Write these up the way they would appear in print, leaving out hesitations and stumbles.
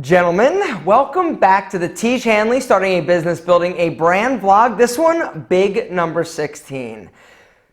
Gentlemen, welcome back to the Tiege Hanley Starting a Business Building a Brand vlog. This one, big number 16.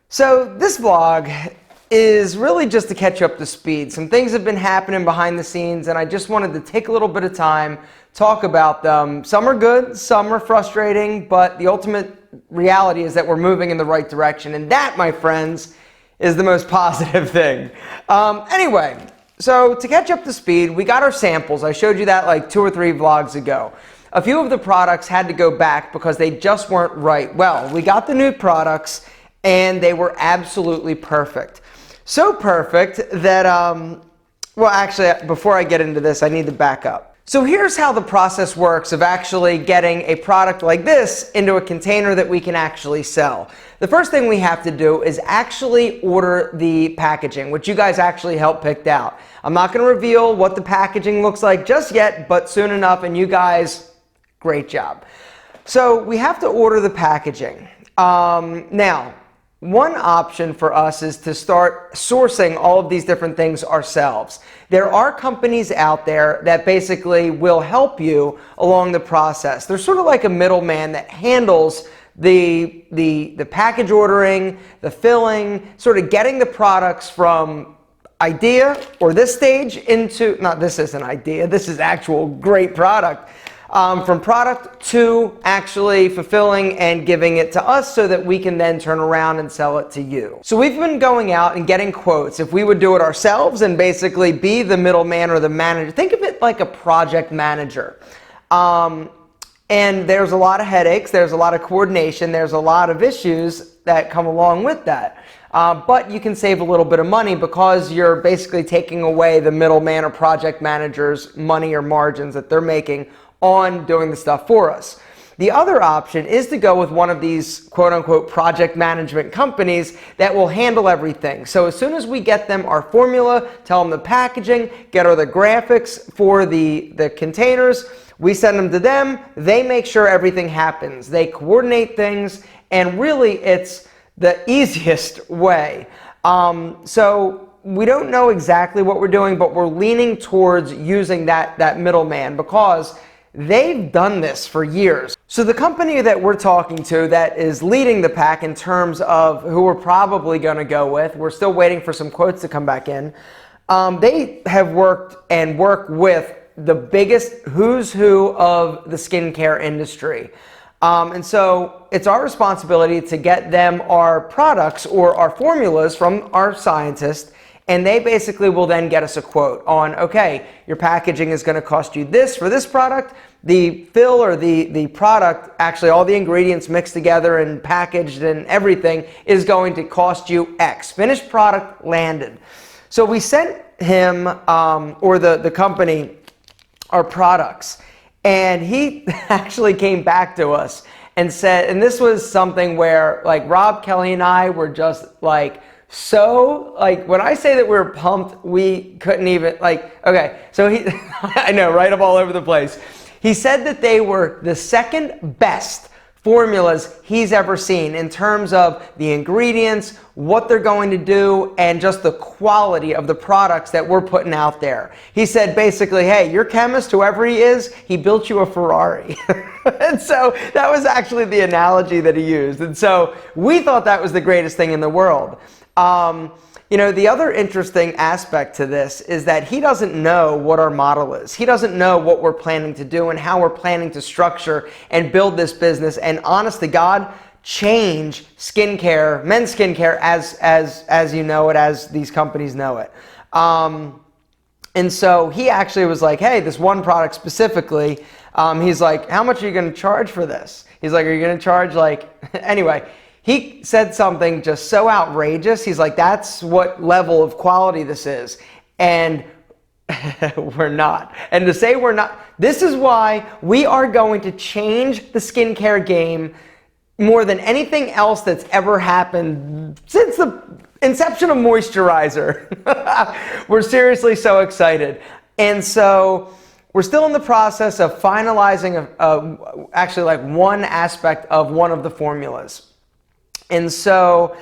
So this vlog is really just to catch you up to speed. Some things have been happening behind the scenes and I just wanted to take a little bit of time, talk about them. Some are good, some are frustrating, but the ultimate reality is that we're moving in the right direction. And that, my friends, is the most positive thing. Anyway. So to catch up to speed, we got our samples. I showed you that like 2 or 3 vlogs ago. A few of the products had to go back because they just weren't right. Well, we got the new products and they were absolutely perfect. So perfect that, well actually before I get into this, I need to back up. So here's how the process works of actually getting a product like this into a container that we can actually sell. The first thing we have to do is actually order the packaging, which you guys actually helped pick out. I'm not going to reveal what the packaging looks like just yet, but soon enough, and you guys, great job. So we have to order the packaging. Now, one option for us is to start sourcing all of these different things ourselves. There are companies out there that basically will help you along the process. They're sort of like a middleman that handles the package ordering, the filling, sort of getting the products from idea or this stage into, not this isn't idea, this is actual great product. From product to actually fulfilling and giving it to us so that we can then turn around and sell it to you. So we've been going out and getting quotes. If we would do it ourselves and basically be the middleman or the manager, think of it like a project manager. And there's a lot of headaches, there's a lot of coordination, there's a lot of issues that come along with that. But you can save a little bit of money because you're basically taking away the middleman or project manager's money or margins that they're making on doing the stuff for us. The other option is to go with one of these quote-unquote project management companies that will handle everything. So as soon as we get them our formula, tell them the packaging, get her the graphics for the containers, we send them to them, they make sure everything happens. They coordinate things, and really it's the easiest way. So we don't know exactly what we're doing, but we're leaning towards using that middleman because they've done this for years. So the company that we're talking to that is leading the pack in terms of who we're probably going to go with, we're still waiting for some quotes to come back in. They have worked and work with the biggest who's who of the skincare industry. And so it's our responsibility to get them our products or our formulas from our scientists, and they basically will then get us a quote on, okay, your packaging is going to cost you this for this product. The fill or the product, actually all the ingredients mixed together and packaged and everything is going to cost you X. Finished product landed. So we sent him, or the company, our products. And he actually came back to us and said, and this was something where like Rob, Kelly, and I were just like, so like when I say that we're pumped, we couldn't even like, okay, so he, I know, right up all over the place. He said that they were the second best formulas he's ever seen in terms of the ingredients, what they're going to do, and just the quality of the products that we're putting out there. He said basically, hey, your chemist, whoever he is, he built you a Ferrari. And so that was actually the analogy that he used. And so we thought that was the greatest thing in the world. You know, the other interesting aspect to this is that he doesn't know what our model is. He doesn't know what we're planning to do and how we're planning to structure and build this business and, honest to God, change skincare, men's skincare as you know it, as these companies know it. And so he actually was like, hey, this one product specifically, he's like, how much are you going to charge for this? He's like, are you going to charge like, anyway. He said something just so outrageous. He's like, that's what level of quality this is. And we're not. And to say we're not, this is why we are going to change the skincare game more than anything else that's ever happened since the inception of moisturizer. We're seriously so excited. And so we're still in the process of finalizing actually like one aspect of one of the formulas. And so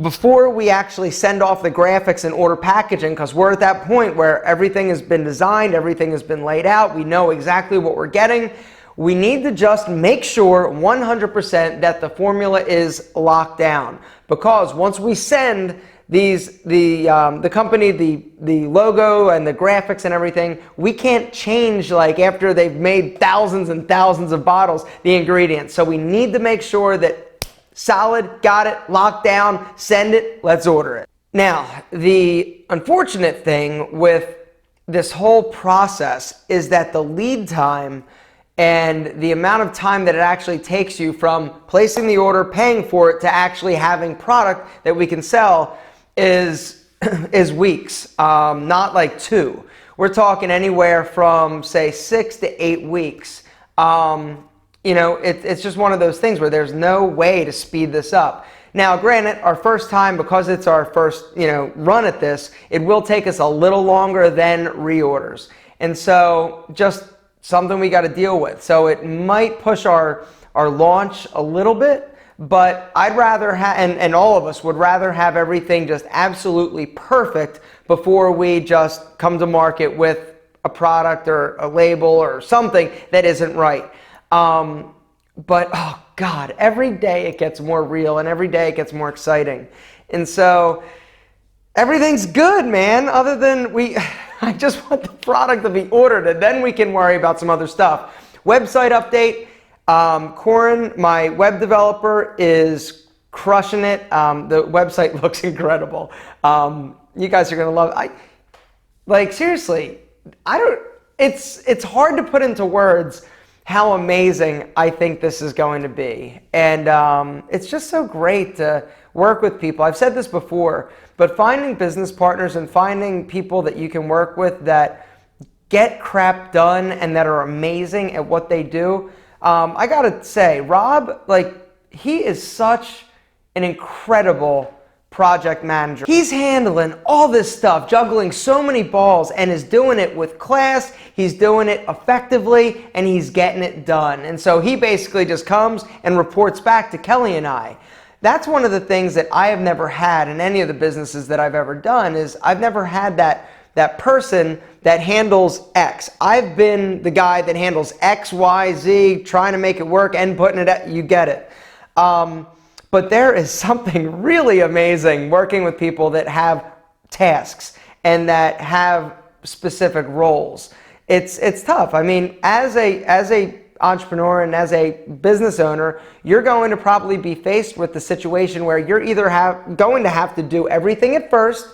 before we actually send off the graphics and order packaging, because we're at that point where everything has been designed, everything has been laid out, we know exactly what we're getting. We need to just make sure 100% that the formula is locked down, because once we send the company the logo and the graphics and everything, we can't change, like after they've made thousands and thousands of bottles, the ingredients. So we need to make sure that solid, got it, locked down, send it, let's order it. Now, the unfortunate thing with this whole process is that the lead time and the amount of time that it actually takes you from placing the order, paying for it, to actually having product that we can sell is weeks, not like 2. We're talking anywhere from, say, 6 to 8 weeks. It's just one of those things where there's no way to speed this up. Now, granted, our first time, because it's our first, run at this, it will take us a little longer than reorders. And so just something we got to deal with. So it might push our launch a little bit, but I'd rather have, and all of us would rather have everything just absolutely perfect before we just come to market with a product or a label or something that isn't right. But oh God, every day it gets more real and every day it gets more exciting. And so everything's good, man, other than I just want the product to be ordered, and then we can worry about some other stuff. Website update. Corin, my web developer, is crushing it. The website looks incredible. You guys are gonna love it. Seriously, it's hard to put into words how amazing I think this is going to be. And it's just so great to work with people. I've said this before, but finding business partners and finding people that you can work with that get crap done and that are amazing at what they do. I gotta say, Rob, he is such an incredible project manager. He's handling all this stuff, juggling so many balls, and is doing it with class, he's doing it effectively, and he's getting it done. And so he basically just comes and reports back to Kelly and I. That's one of the things that I have never had in any of the businesses that I've ever done, is I've never had that person that handles X. I've been the guy that handles X, Y, Z, trying to make it work and putting it at, you get it. But there is something really amazing working with people that have tasks and that have specific roles. It's tough. I mean, as a entrepreneur and as a business owner, you're going to probably be faced with the situation where you're either going to have to do everything at first,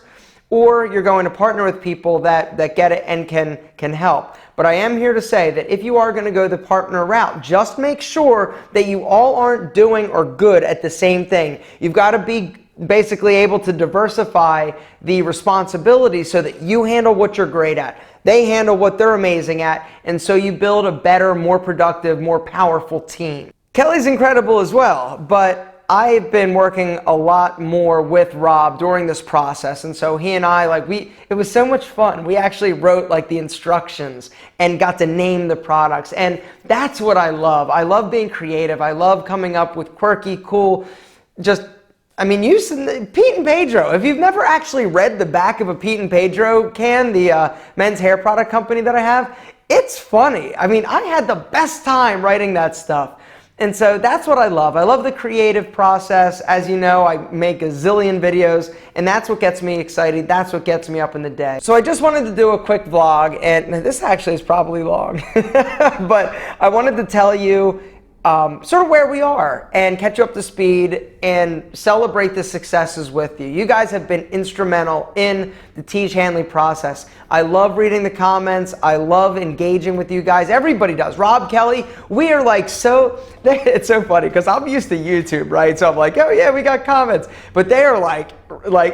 or you're going to partner with people that get it and can help. But I am here to say that if you are going to go the partner route, just make sure that you all aren't doing or good at the same thing. You've got to be basically able to diversify the responsibilities so that you handle what you're great at, they handle what they're amazing at, and so you build a better, more productive, more powerful team. Kelly's incredible as well, but I've been working a lot more with Rob during this process, and so he and I, it was so much fun. We actually wrote the instructions and got to name the products, and that's what I love. I love being creative. I love coming up with quirky, cool, using Pete and Pedro. If you've never actually read the back of a Pete and Pedro can, the men's hair product company that I have, it's funny. I had the best time writing that stuff. And so that's what I love. I love the creative process. As you know, I make a zillion videos, and that's what gets me excited. That's what gets me up in the day. So I just wanted to do a quick vlog, and this actually is probably long, but I wanted to tell you sort of where we are and catch you up to speed and celebrate the successes with you. You guys have been instrumental in the Tiege Hanley process. I love reading the comments. I love engaging with you guys. Everybody does. Rob, Kelly, we are it's so funny because I'm used to YouTube, right? So I'm like, oh yeah, we got comments. But they are like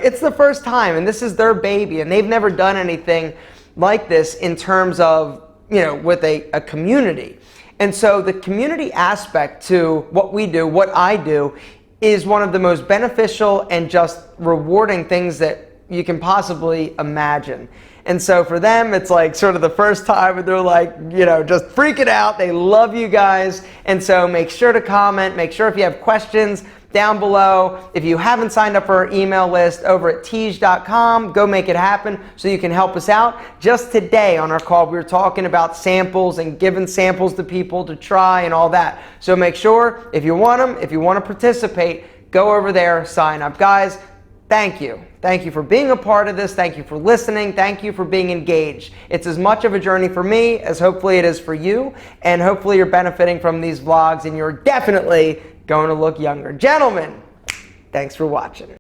it's the first time and this is their baby and they've never done anything like this in terms of, with a community. And so the community aspect to what we do, what I do, is one of the most beneficial and just rewarding things that you can possibly imagine. And so for them, it's sort of the first time and they're just freaking out. They love you guys. And so make sure to comment. Make sure if you have questions, down below. If you haven't signed up for our email list over at tiege.com, go make it happen so you can help us out. Just today on our call, we were talking about samples and giving samples to people to try and all that. So make sure if you want them, if you want to participate, go over there, sign up. Guys, thank you. Thank you for being a part of this. Thank you for listening. Thank you for being engaged. It's as much of a journey for me as hopefully it is for you. And hopefully you're benefiting from these vlogs and you're definitely going to look younger. Gentlemen, thanks for watching.